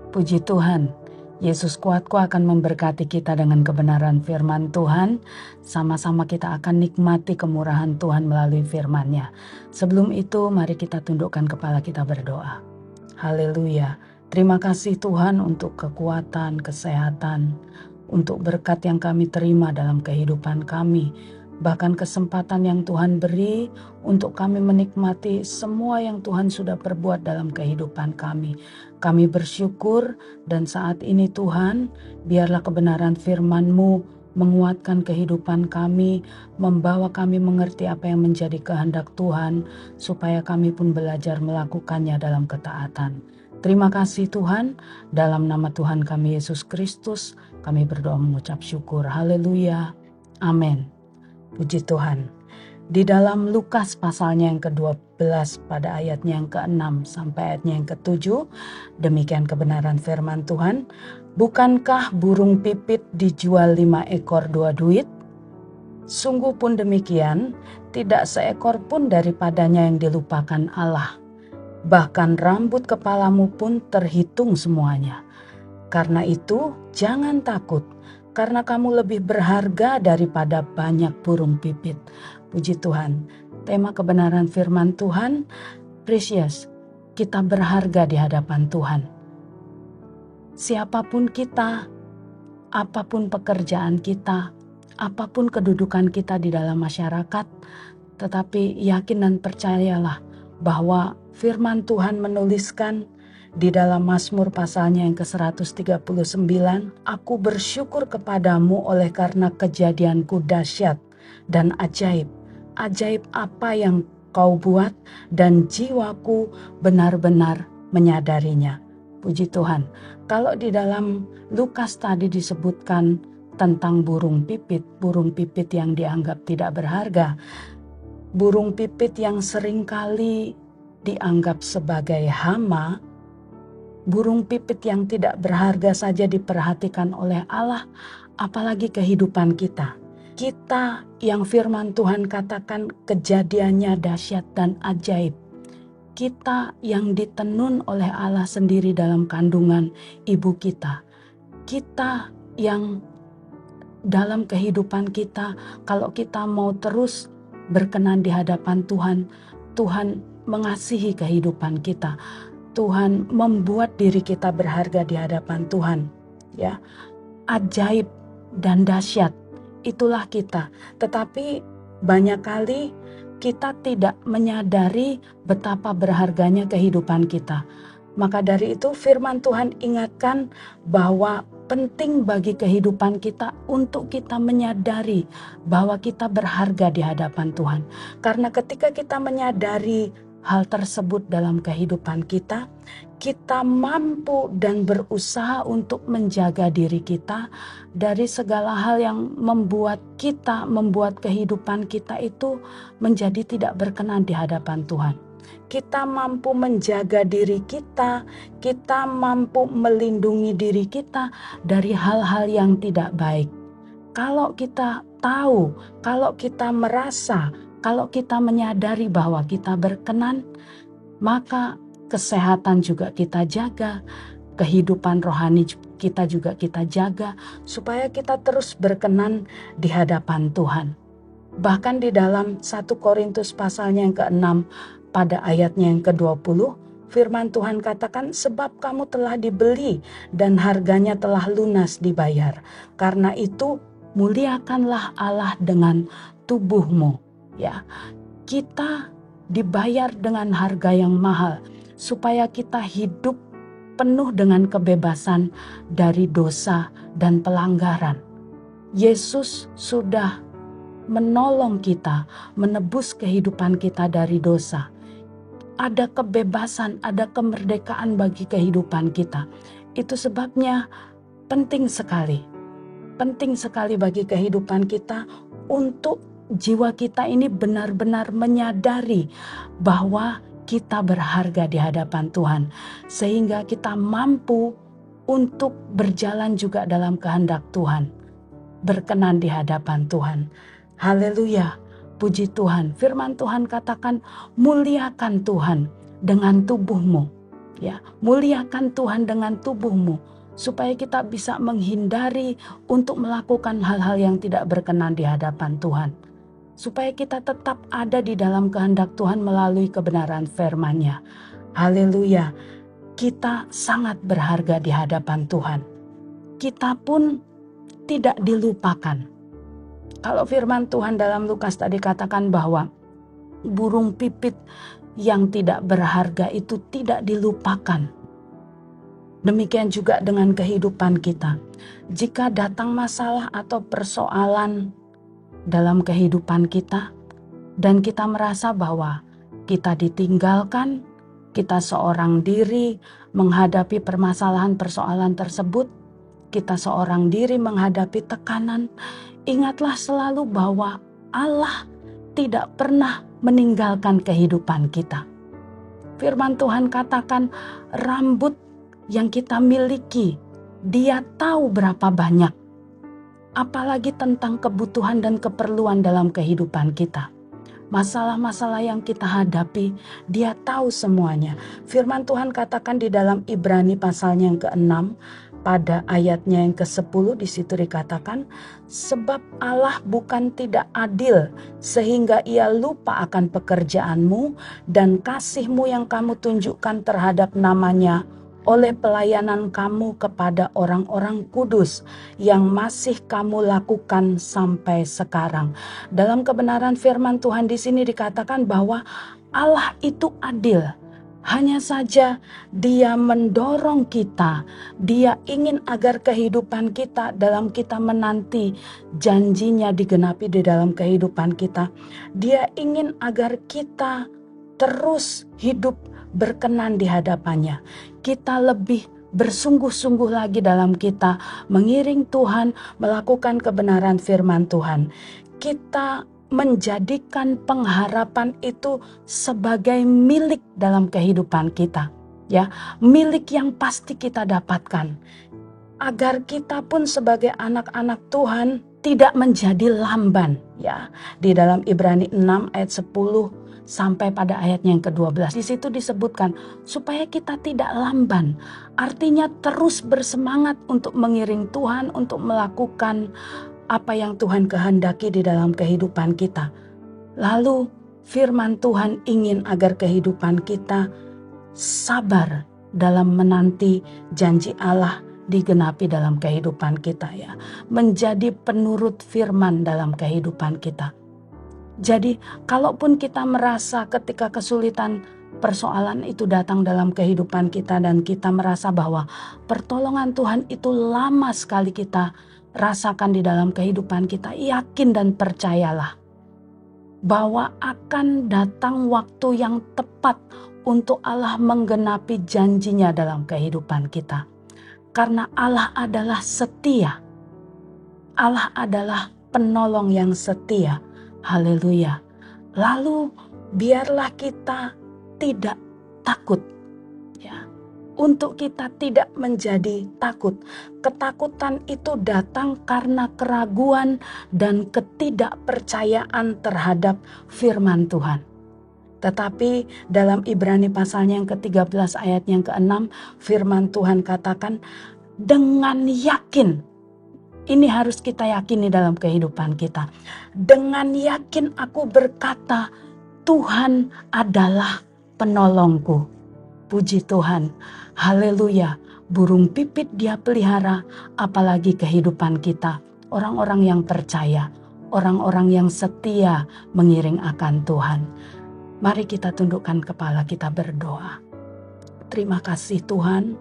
Puji Tuhan, Yesus kuatku akan memberkati kita dengan kebenaran firman Tuhan. Sama-sama kita akan nikmati kemurahan Tuhan melalui firman-Nya. Sebelum itu, mari kita tundukkan kepala kita berdoa. Haleluya. Terima kasih Tuhan untuk kekuatan, kesehatan, untuk berkat yang kami terima dalam kehidupan kami. Bahkan kesempatan yang Tuhan beri untuk kami menikmati semua yang Tuhan sudah perbuat dalam kehidupan kami. Kami bersyukur dan saat ini Tuhan, biarlah kebenaran firman-Mu menguatkan kehidupan kami, membawa kami mengerti apa yang menjadi kehendak Tuhan, supaya kami pun belajar melakukannya dalam ketaatan. Terima kasih Tuhan, dalam nama Tuhan kami Yesus Kristus, kami berdoa mengucap syukur. Haleluya. Amin. Puji Tuhan. Di dalam Lukas pasalnya yang ke-12 pada ayatnya yang ke-6 sampai ayatnya yang ke-7, demikian kebenaran firman Tuhan. Bukankah burung pipit dijual 5 ekor 2 duit? Sungguh pun demikian, tidak seekor pun daripadanya yang dilupakan Allah. Bahkan rambut kepalamu pun terhitung semuanya. Karena itu jangan takut, karena kamu lebih berharga daripada banyak burung pipit. Puji Tuhan. Tema kebenaran firman Tuhan, precious. Kita berharga di hadapan Tuhan. Siapapun kita, apapun pekerjaan kita, apapun kedudukan kita di dalam masyarakat, tetapi yakin dan percayalah bahwa firman Tuhan menuliskan di dalam Mazmur pasalnya yang ke-139, aku bersyukur kepadamu oleh karena kejadianku dahsyat dan ajaib. Ajaib apa yang kau buat dan jiwaku benar-benar menyadarinya. Puji Tuhan. Kalau di dalam Lukas tadi disebutkan tentang burung pipit yang dianggap tidak berharga. Burung pipit yang seringkali dianggap sebagai hama, burung pipit yang tidak berharga saja diperhatikan oleh Allah, apalagi kehidupan kita. Kita yang firman Tuhan katakan kejadiannya dahsyat dan ajaib. Kita yang ditenun oleh Allah sendiri dalam kandungan ibu kita. Kita yang dalam kehidupan kita, kalau kita mau terus berkenan di hadapan Tuhan, Tuhan mengasihi kehidupan kita. Tuhan membuat diri kita berharga di hadapan Tuhan. Ya, ajaib dan dahsyat, itulah kita. Tetapi banyak kali kita tidak menyadari betapa berharganya kehidupan kita. Maka dari itu firman Tuhan ingatkan bahwa penting bagi kehidupan kita untuk kita menyadari bahwa kita berharga di hadapan Tuhan. Karena ketika kita menyadari hal tersebut dalam kehidupan kita, kita mampu dan berusaha untuk menjaga diri kita dari segala hal yang membuat kehidupan kita itu menjadi tidak berkenan di hadapan Tuhan. Kita mampu menjaga diri kita mampu melindungi diri kita dari hal-hal yang tidak baik. Kalau kita tahu, kalau kita merasa, kalau kita menyadari bahwa kita berkenan, maka kesehatan juga kita jaga, kehidupan rohani kita juga kita jaga, supaya kita terus berkenan di hadapan Tuhan. Bahkan di dalam 1 Korintus pasalnya yang ke-6 pada ayatnya yang ke-20, firman Tuhan katakan, sebab kamu telah dibeli dan harganya telah lunas dibayar. Karena itu muliakanlah Allah dengan tubuhmu. Ya, kita dibayar dengan harga yang mahal supaya kita hidup penuh dengan kebebasan dari dosa dan pelanggaran. Yesus sudah menolong kita, menebus kehidupan kita dari dosa. Ada kebebasan, ada kemerdekaan bagi kehidupan kita. Itu sebabnya penting sekali bagi kehidupan kita untuk jiwa kita ini benar-benar menyadari bahwa kita berharga di hadapan Tuhan. Sehingga kita mampu untuk berjalan juga dalam kehendak Tuhan. Berkenan di hadapan Tuhan. Haleluya. Puji Tuhan. Firman Tuhan katakan, muliakan Tuhan dengan tubuhmu. Ya, muliakan Tuhan dengan tubuhmu supaya kita bisa menghindari untuk melakukan hal-hal yang tidak berkenan di hadapan Tuhan. Supaya kita tetap ada di dalam kehendak Tuhan melalui kebenaran firman-Nya. Haleluya. Kita sangat berharga di hadapan Tuhan. Kita pun tidak dilupakan. Kalau firman Tuhan dalam Lukas tadi katakan bahwa burung pipit yang tidak berharga itu tidak dilupakan. Demikian juga dengan kehidupan kita. Jika datang masalah atau persoalan dalam kehidupan kita, dan kita merasa bahwa kita ditinggalkan, kita seorang diri menghadapi permasalahan-persoalan tersebut, kita seorang diri menghadapi tekanan, ingatlah selalu bahwa Allah tidak pernah meninggalkan kehidupan kita. Firman Tuhan katakan rambut yang kita miliki, Dia tahu berapa banyak. Apalagi tentang kebutuhan dan keperluan dalam kehidupan kita. Masalah-masalah yang kita hadapi, Dia tahu semuanya. Firman Tuhan katakan di dalam Ibrani pasalnya yang ke-6, pada ayatnya yang ke-10 di situ dikatakan, sebab Allah bukan tidak adil sehingga Ia lupa akan pekerjaanmu dan kasihmu yang kamu tunjukkan terhadap namanya oleh pelayanan kamu kepada orang-orang kudus yang masih kamu lakukan sampai sekarang. Dalam kebenaran firman Tuhan di sini dikatakan bahwa Allah itu adil. Hanya saja Dia mendorong kita, Dia ingin agar kehidupan kita dalam kita menanti janjinya digenapi di dalam kehidupan kita. Dia ingin agar kita terus hidup berkenan di hadapannya. Kita lebih bersungguh-sungguh lagi dalam kita mengiring Tuhan, melakukan kebenaran firman Tuhan. Kita menjadikan pengharapan itu sebagai milik dalam kehidupan kita, ya, milik yang pasti kita dapatkan, agar kita pun sebagai anak-anak Tuhan tidak menjadi lamban, ya. Di dalam Ibrani 6 ayat 10 sampai pada ayatnya yang ke-12 di situ disebutkan supaya kita tidak lamban, artinya terus bersemangat untuk mengiring Tuhan, untuk melakukan apa yang Tuhan kehendaki di dalam kehidupan kita. Lalu firman Tuhan ingin agar kehidupan kita sabar dalam menanti janji Allah digenapi dalam kehidupan kita, ya. Menjadi penurut firman dalam kehidupan kita. Jadi kalaupun kita merasa ketika kesulitan persoalan itu datang dalam kehidupan kita dan kita merasa bahwa pertolongan Tuhan itu lama sekali kita rasakan di dalam kehidupan kita, yakin dan percayalah bahwa akan datang waktu yang tepat untuk Allah menggenapi janjinya dalam kehidupan kita. Karena Allah adalah setia. Allah adalah penolong yang setia. Haleluya. Lalu biarlah kita tidak takut, ya. Untuk kita tidak menjadi takut. Ketakutan itu datang karena keraguan dan ketidakpercayaan terhadap firman Tuhan. Tetapi dalam Ibrani pasalnya yang ke-13 ayat yang ke-6, firman Tuhan katakan dengan yakin. Ini harus kita yakini dalam kehidupan kita. Dengan yakin aku berkata, Tuhan adalah penolongku. Puji Tuhan. Haleluya. Burung pipit Dia pelihara, apalagi kehidupan kita. Orang-orang yang percaya, orang-orang yang setia mengiring akan Tuhan. Mari kita tundukkan kepala, kita berdoa. Terima kasih Tuhan.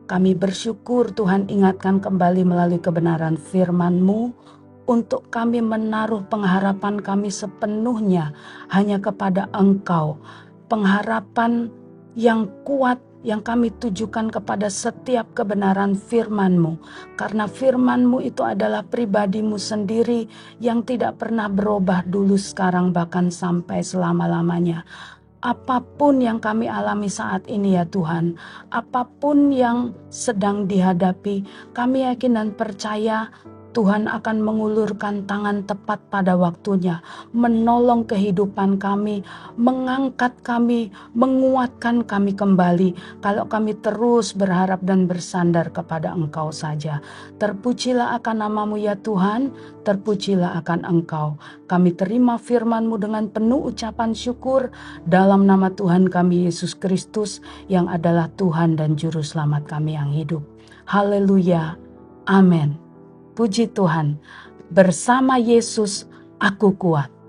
Kami bersyukur Tuhan ingatkan kembali melalui kebenaran firman-Mu untuk kami menaruh pengharapan kami sepenuhnya hanya kepada Engkau. Pengharapan yang kuat yang kami tujukan kepada setiap kebenaran firman-Mu. Karena firman-Mu itu adalah pribadi-Mu sendiri yang tidak pernah berubah dulu, sekarang, bahkan sampai selama-lamanya. Apapun yang kami alami saat ini ya Tuhan, apapun yang sedang dihadapi, kami yakin dan percaya Tuhan akan mengulurkan tangan tepat pada waktunya, menolong kehidupan kami, mengangkat kami, menguatkan kami kembali kalau kami terus berharap dan bersandar kepada Engkau saja. Terpujilah akan nama-Mu ya Tuhan, terpujilah akan Engkau. Kami terima firman-Mu dengan penuh ucapan syukur dalam nama Tuhan kami Yesus Kristus yang adalah Tuhan dan Juru Selamat kami yang hidup. Haleluya. Amin. Puji Tuhan. Bersama Yesus aku kuat.